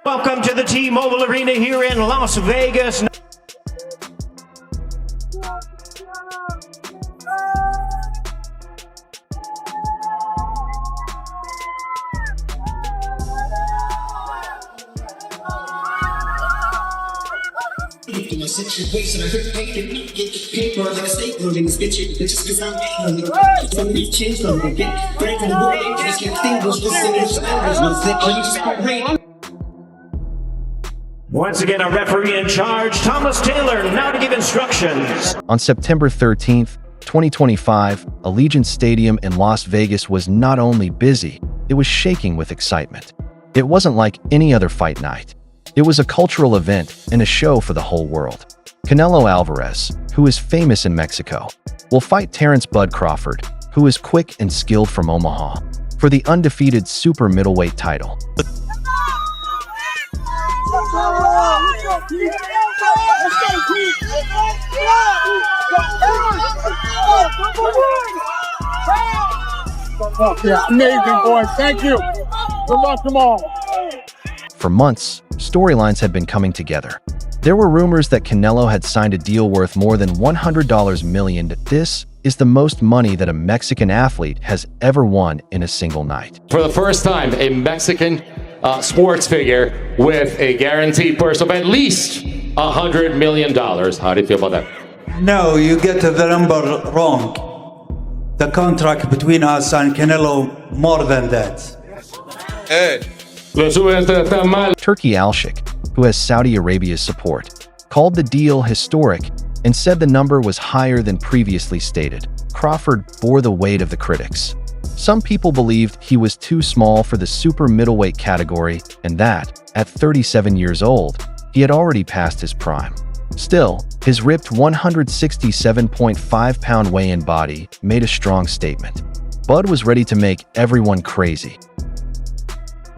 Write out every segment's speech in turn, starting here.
Welcome to the T-Mobile Arena here in Las Vegas. Situation, I heard get paper like a stapler in this bitch. Bitches cause I'm some of these chins from the get break from the way. Just get things just singing there's no zip, but you just go rain. Once again, a referee in charge, Thomas Taylor, now to give instructions. On September 13th, 2025, Allegiant Stadium in Las Vegas was not only busy, it was shaking with excitement. It wasn't like any other fight night. It was a cultural event and a show for the whole world. Canelo Alvarez, who is famous in Mexico, will fight Terence "Bud" Crawford, who is quick and skilled from Omaha, for the undefeated super middleweight title. Amazing, boys. Thank you. Good luck tomorrow. For months, storylines had been coming together. There were rumors that Canelo had signed a deal worth more than $100 million. This is the most money that a Mexican athlete has ever won in a single night. For the first time, a Mexican sports figure with a guaranteed purse of at least $100 million. How do you feel about that? No, you get the number wrong. The contract between us and Canelo, more than that. Hey. Turki Al-Sheikh, who has Saudi Arabia's support, called the deal historic and said the number was higher than previously stated. Crawford bore the weight of the critics. Some people believed he was too small for the super middleweight category and that, at 37 years old, he had already passed his prime. Still, his ripped 167.5-pound weigh-in body made a strong statement. Bud was ready to make everyone crazy.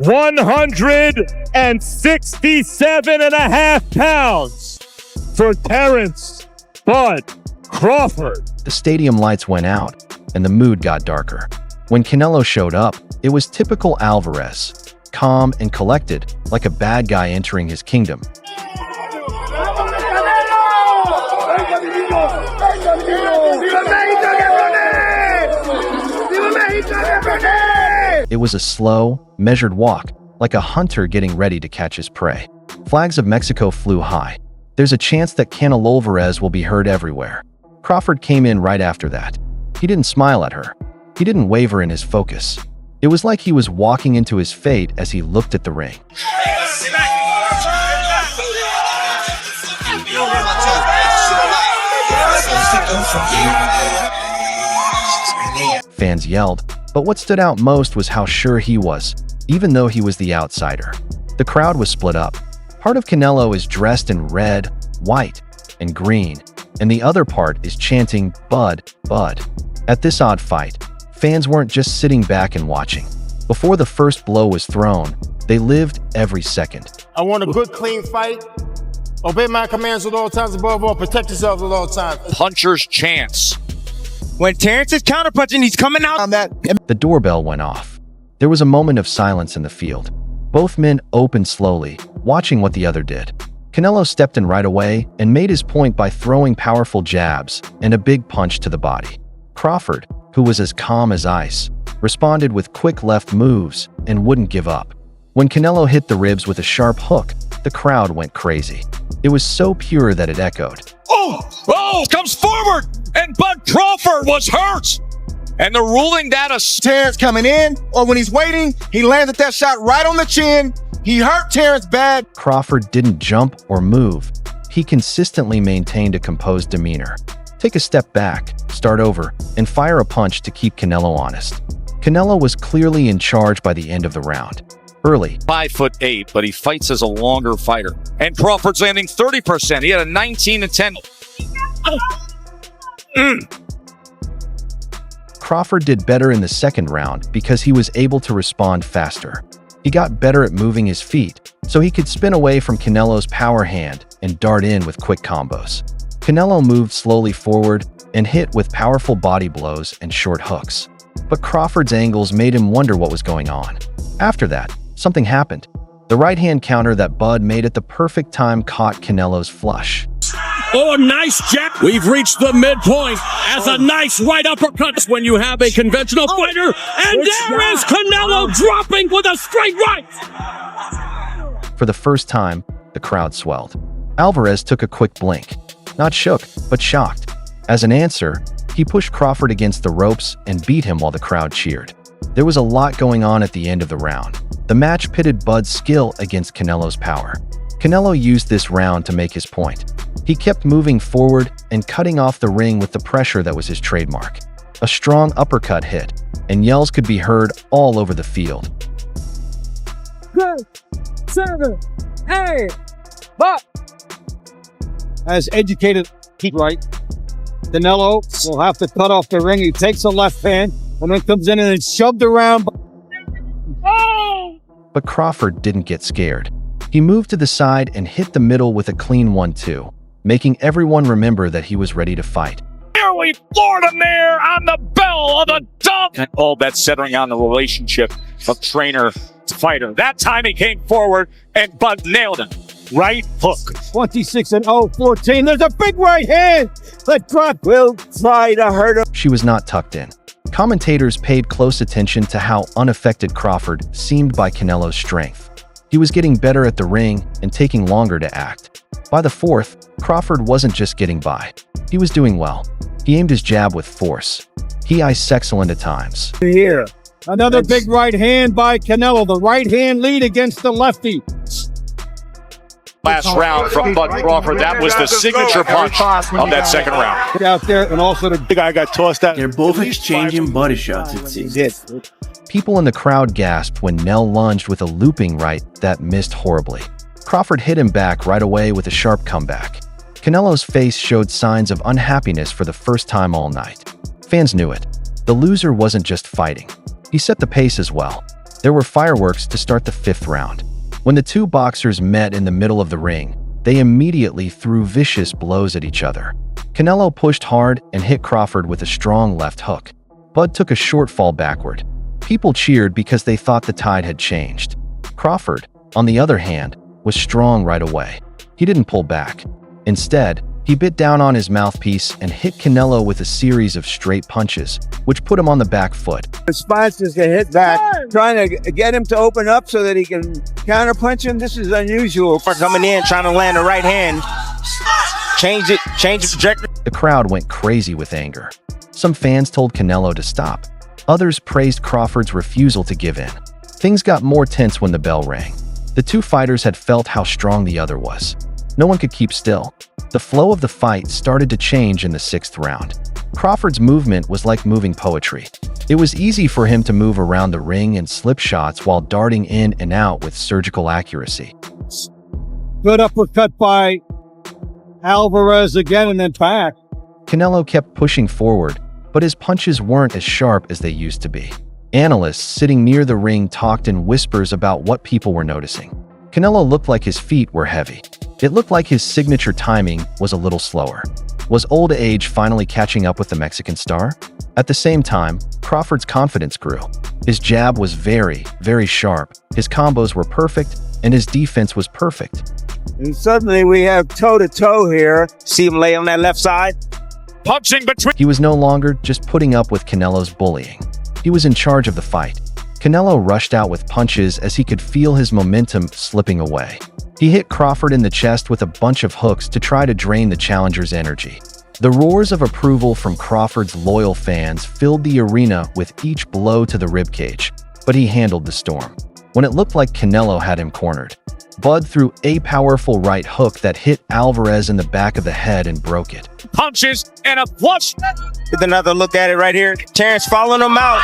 167.5 pounds for Terence "Bud" Crawford. The stadium lights went out, and the mood got darker. When Canelo showed up, it was typical Alvarez, calm and collected, like a bad guy entering his kingdom. It was a slow, measured walk, like a hunter getting ready to catch his prey. Flags of Mexico flew high. There's a chance that Canelo Alvarez will be heard everywhere. Crawford came in right after that. He didn't smile at her. He didn't waver in his focus. It was like he was walking into his fate as he looked at the ring. Fans yelled, but what stood out most was how sure he was, even though he was the outsider. The crowd was split up. Part of Canelo is dressed in red, white, and green, and the other part is chanting, "Bud, Bud." At this odd fight, fans weren't just sitting back and watching. Before the first blow was thrown, they lived every second. I want a good, clean fight. Obey my commands at all times, above all, protect yourselves at all times. Puncher's chance. When Terence is counterpunching, he's coming out on that. The doorbell went off. There was a moment of silence in the field. Both men opened slowly, watching what the other did. Canelo stepped in right away and made his point by throwing powerful jabs and a big punch to the body. Crawford, who was as calm as ice, responded with quick left moves and wouldn't give up. When Canelo hit the ribs with a sharp hook, the crowd went crazy. It was so pure that it echoed. Oh, comes forward, and Bud Crawford was hurt. And the ruling that Terence coming in, or when he's waiting, he landed that shot right on the chin. He hurt Terence bad. Crawford didn't jump or move. He consistently maintained a composed demeanor. Take a step back, start over, and fire a punch to keep Canelo honest. Canelo was clearly in charge by the end of the round. Early, 5'8", but he fights as a longer fighter. And Crawford's landing 30%. He had a 19-10. Crawford did better in the second round because he was able to respond faster. He got better at moving his feet, so he could spin away from Canelo's power hand and dart in with quick combos. Canelo moved slowly forward and hit with powerful body blows and short hooks. but Crawford's angles made him wonder what was going on. After that, something happened. The right-hand counter that Bud made at the perfect time caught Canelo's flush. Oh, nice jab. We've reached the midpoint as a nice right uppercut when you have a conventional fighter. And there is Canelo dropping with a straight right. For the first time, the crowd swelled. Alvarez took a quick blink. Not shook, but shocked. As an answer, he pushed Crawford against the ropes and beat him while the crowd cheered. There was a lot going on at the end of the round. The match pitted Bud's skill against Canelo's power. Canelo used this round to make his point. He kept moving forward and cutting off the ring with the pressure that was his trademark. A strong uppercut hit, and yells could be heard all over the field. 7, 8, but as educated, keep right. Canelo will have to cut off the ring. He takes the left hand and then comes in and then shoved around. But Crawford didn't get scared. He moved to the side and hit the middle with a clean 1-2, making everyone remember that he was ready to fight. Nearly floored him there on the bell of the dunk. And all that centering on the relationship of trainer to fighter. That time he came forward and Bud nailed him. Right hook. 26-0, 14. There's a big right hand. The drop will try to hurt him. She was not tucked in. Commentators paid close attention to how unaffected Crawford seemed by Canelo's strength. He was getting better at the ring and taking longer to act. By the fourth, Crawford wasn't just getting by. He was doing well. He aimed his jab with force. He iced excellent at times. Here. Another big right hand by Canelo. The right hand lead against the lefty. Last round from Bud Crawford. That was the signature punch of that second round. Out there, and also the big guy got tossed out. They're both exchanging body shots, it seems. People in the crowd gasped when Nell lunged with a looping right that missed horribly. Crawford hit him back right away with a sharp comeback. Canelo's face showed signs of unhappiness for the first time all night. Fans knew it. The loser wasn't just fighting. He set the pace as well. There were fireworks to start the fifth round. When the two boxers met in the middle of the ring, they immediately threw vicious blows at each other. Canelo pushed hard and hit Crawford with a strong left hook. Bud took a short fall backward. People cheered because they thought the tide had changed. Crawford, on the other hand, was strong right away. He didn't pull back. Instead, he bit down on his mouthpiece and hit Canelo with a series of straight punches, which put him on the back foot. The sponsors get hit back, trying to get him to open up so that he can counterpunch him. This is unusual. For coming in, trying to land the right hand, change the trajectory. The crowd went crazy with anger. Some fans told Canelo to stop. Others praised Crawford's refusal to give in. Things got more tense when the bell rang. The two fighters had felt how strong the other was. No one could keep still. The flow of the fight started to change in the sixth round. Crawford's movement was like moving poetry. It was easy for him to move around the ring and slip shots while darting in and out with surgical accuracy. Good uppercut by Alvarez again and then back. Canelo kept pushing forward, but his punches weren't as sharp as they used to be. Analysts sitting near the ring talked in whispers about what people were noticing. Canelo looked like his feet were heavy. It looked like his signature timing was a little slower. Was old age finally catching up with the Mexican star? At the same time, Crawford's confidence grew. His jab was very, very sharp, his combos were perfect, and his defense was perfect. And suddenly we have toe-to-toe here. See him lay on that left side? Punching between. He was no longer just putting up with Canelo's bullying. He was in charge of the fight. Canelo rushed out with punches as he could feel his momentum slipping away. He hit Crawford in the chest with a bunch of hooks to try to drain the challenger's energy. The roars of approval from Crawford's loyal fans filled the arena with each blow to the ribcage, but he handled the storm. When it looked like Canelo had him cornered, Bud threw a powerful right hook that hit Alvarez in the back of the head and broke it. Punches and a flush. With another look at it right here. Terence following him out.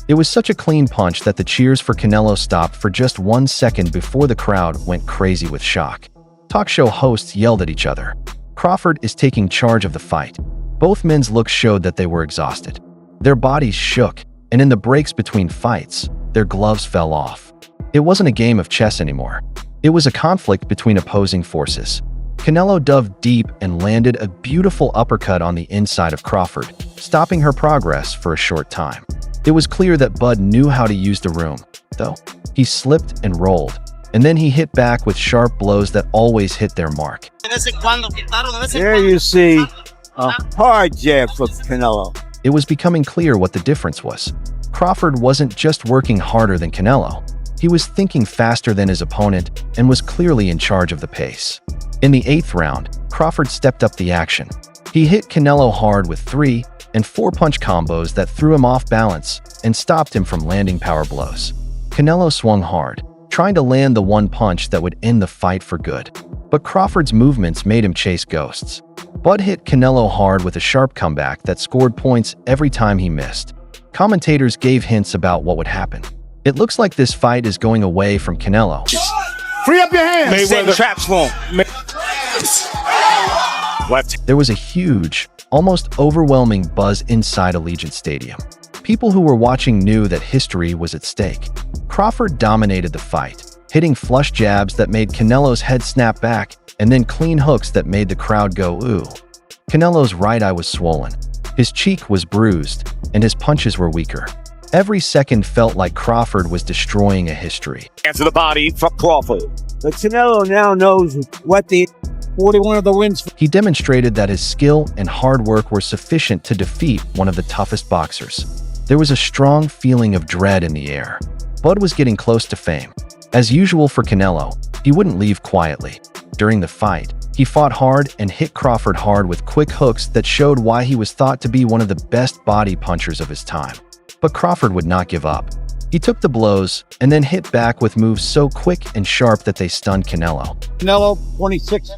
It was such a clean punch that the cheers for Canelo stopped for just 1 second before the crowd went crazy with shock. Talk show hosts yelled at each other. Crawford is taking charge of the fight. Both men's looks showed that they were exhausted. Their bodies shook, and in the breaks between fights, their gloves fell off. It wasn't a game of chess anymore. It was a conflict between opposing forces. Canelo dove deep and landed a beautiful uppercut on the inside of Crawford, stopping her progress for a short time. It was clear that Bud knew how to use the room, though. He slipped and rolled, and then he hit back with sharp blows that always hit their mark. There you see a hard jab for Canelo. It was becoming clear what the difference was. Crawford wasn't just working harder than Canelo. He was thinking faster than his opponent and was clearly in charge of the pace. In the 8th round, Crawford stepped up the action. He hit Canelo hard with 3 and 4 punch combos that threw him off balance and stopped him from landing power blows. Canelo swung hard, trying to land the one punch that would end the fight for good. But Crawford's movements made him chase ghosts. Bud hit Canelo hard with a sharp comeback that scored points every time he missed. Commentators gave hints about what would happen. It looks like this fight is going away from Canelo. Free up your hands. Setting traps for him. There was a huge, almost overwhelming buzz inside Allegiant Stadium. People who were watching knew that history was at stake. Crawford dominated the fight, hitting flush jabs that made Canelo's head snap back and then clean hooks that made the crowd go ooh. Canelo's right eye was swollen, his cheek was bruised, and his punches were weaker. Every second felt like Crawford was destroying a history. Answer the body from Crawford. But Canelo now knows what the 41 of the wins. He demonstrated that his skill and hard work were sufficient to defeat one of the toughest boxers. There was a strong feeling of dread in the air. Bud was getting close to fame. As usual for Canelo, he wouldn't leave quietly. During the fight, he fought hard and hit Crawford hard with quick hooks that showed why he was thought to be one of the best body punchers of his time. But Crawford would not give up. He took the blows and then hit back with moves so quick and sharp that they stunned Canelo. Canelo, 26.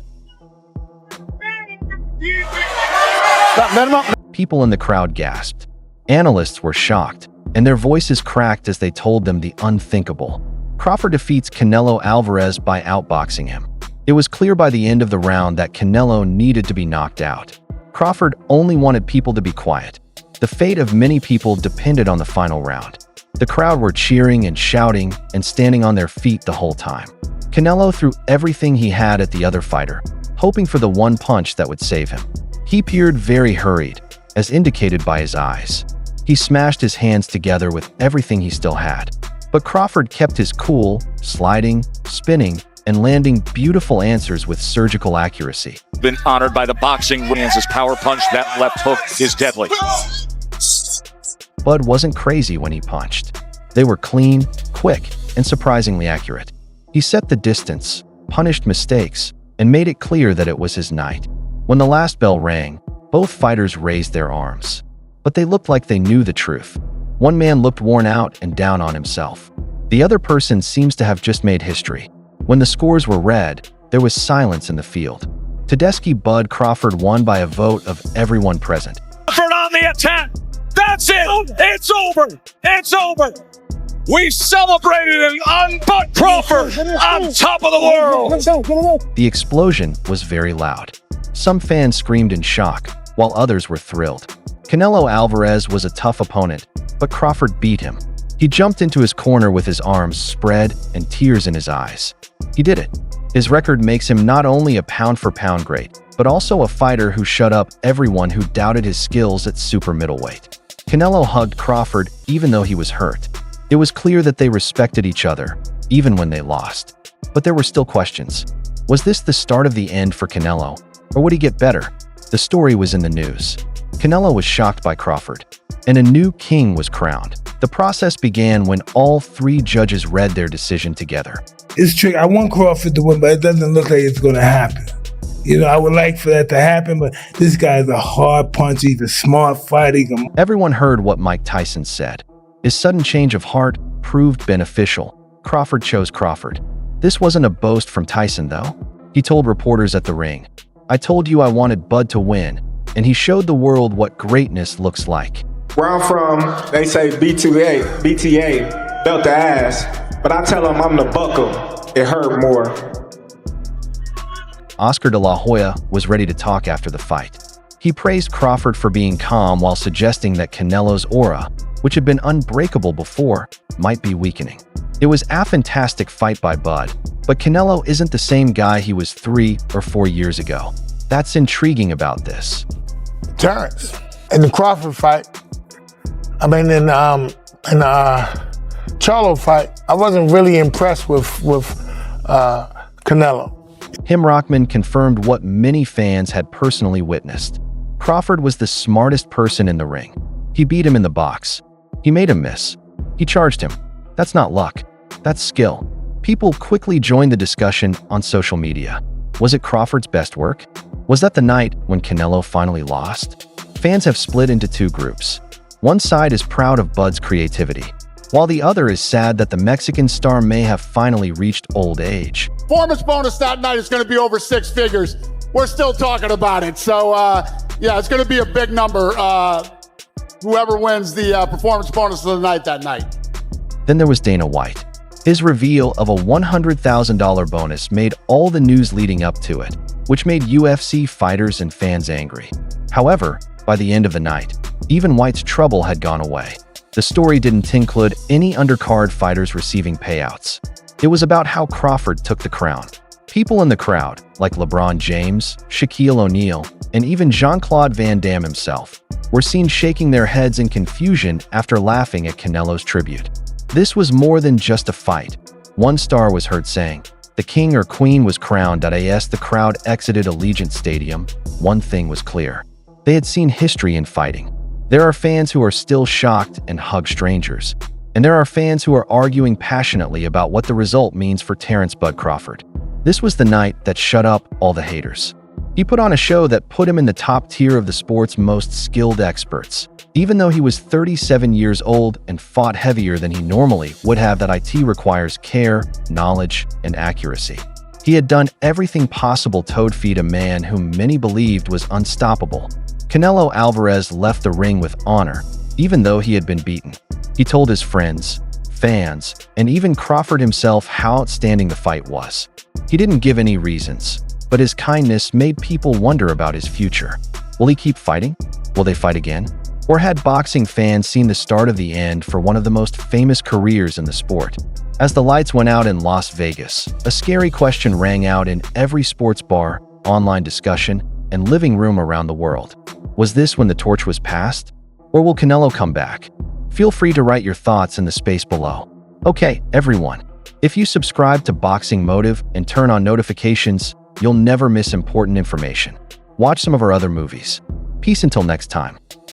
People in the crowd gasped. Analysts were shocked, and their voices cracked as they told them the unthinkable. Crawford defeats Canelo Alvarez by outboxing him. It was clear by the end of the round that Canelo needed to be knocked out. Crawford only wanted people to be quiet. The fate of many people depended on the final round. The crowd were cheering and shouting and standing on their feet the whole time. Canelo threw everything he had at the other fighter, hoping for the one punch that would save him. He appeared very hurried, as indicated by his eyes. He smashed his hands together with everything he still had. But Crawford kept his cool, sliding, spinning, and landing beautiful answers with surgical accuracy. Been honored by the boxing wins. His power punch, that left hook is deadly. Bud wasn't crazy when he punched. They were clean, quick, and surprisingly accurate. He set the distance, punished mistakes, and made it clear that it was his night. When the last bell rang, both fighters raised their arms. But they looked like they knew the truth. One man looked worn out and down on himself. The other person seems to have just made history. When the scores were read, there was silence in the field. Tedeschi Bud Crawford won by a vote of everyone present. Crawford on the attack. That's it. It's over. It's over. We celebrated on Bud Crawford on top of the world. The explosion was very loud. Some fans screamed in shock, while others were thrilled. Canelo Alvarez was a tough opponent, but Crawford beat him. He jumped into his corner with his arms spread and tears in his eyes. He did it. His record makes him not only a pound-for-pound great, but also a fighter who shut up everyone who doubted his skills at super middleweight. Canelo hugged Crawford even though he was hurt. It was clear that they respected each other, even when they lost. But there were still questions. Was this the start of the end for Canelo, or would he get better? The story was in the news. Canelo was shocked by Crawford, and a new king was crowned. The process began when all 3 judges read their decision together. It's tricky. I want Crawford to win, but it doesn't look like it's going to happen. You know, I would like for that to happen, but this guy's a hard puncher. He's a smart fighter. Everyone heard what Mike Tyson said. His sudden change of heart proved beneficial. Crawford chose Crawford. This wasn't a boast from Tyson, though. He told reporters at the ring, "I told you I wanted Bud to win," and he showed the world what greatness looks like. Where I'm from, they say BTA, belt the ass, but I tell them I'm the buckle. It hurt more. Oscar de la Hoya was ready to talk after the fight. He praised Crawford for being calm while suggesting that Canelo's aura, which had been unbreakable before, might be weakening. It was a fantastic fight by Bud, but Canelo isn't the same guy he was 3 or 4 years ago. That's intriguing about this. Terence, in the Crawford fight, I mean, in Charlo fight, I wasn't really impressed with Canelo. Him Rockman confirmed what many fans had personally witnessed. Crawford was the smartest person in the ring. He beat him in the box. He made him miss. He charged him. That's not luck. That's skill. People quickly joined the discussion on social media. Was it Crawford's best work? Was that the night when Canelo finally lost? Fans have split into two groups. One side is proud of Bud's creativity, while the other is sad that the Mexican star may have finally reached old age. Performance bonus that night is going to be over 6 figures. We're still talking about it. So, yeah, it's going to be a big number. Whoever wins the performance bonus of the night that night. Then there was Dana White. His reveal of a $100,000 bonus made all the news leading up to it, which made UFC fighters and fans angry. However, by the end of the night, even White's trouble had gone away. The story didn't include any undercard fighters receiving payouts. It was about how Crawford took the crown. People in the crowd, like LeBron James, Shaquille O'Neal, and even Jean-Claude Van Damme himself, were seen shaking their heads in confusion after laughing at Canelo's tribute. This was more than just a fight. One star was heard saying, "The king or queen was crowned." As the crowd exited Allegiant Stadium, one thing was clear. They had seen history in fighting. There are fans who are still shocked and hug strangers. And there are fans who are arguing passionately about what the result means for Terence "Bud" Crawford. This was the night that shut up all the haters. He put on a show that put him in the top tier of the sport's most skilled experts. Even though he was 37 years old and fought heavier than he normally would have, that IT requires care, knowledge, and accuracy. He had done everything possible to defeat a man whom many believed was unstoppable. Canelo Alvarez left the ring with honor, even though he had been beaten. He told his friends, fans, and even Crawford himself how outstanding the fight was. He didn't give any reasons, but his kindness made people wonder about his future. Will he keep fighting? Will they fight again? Or had boxing fans seen the start of the end for one of the most famous careers in the sport? As the lights went out in Las Vegas, a scary question rang out in every sports bar, online discussion, and living room around the world. Was this when the torch was passed? Or will Canelo come back? Feel free to write your thoughts in the space below. Okay, everyone. If you subscribe to Boxing Motive and turn on notifications, you'll never miss important information. Watch some of our other movies. Peace until next time.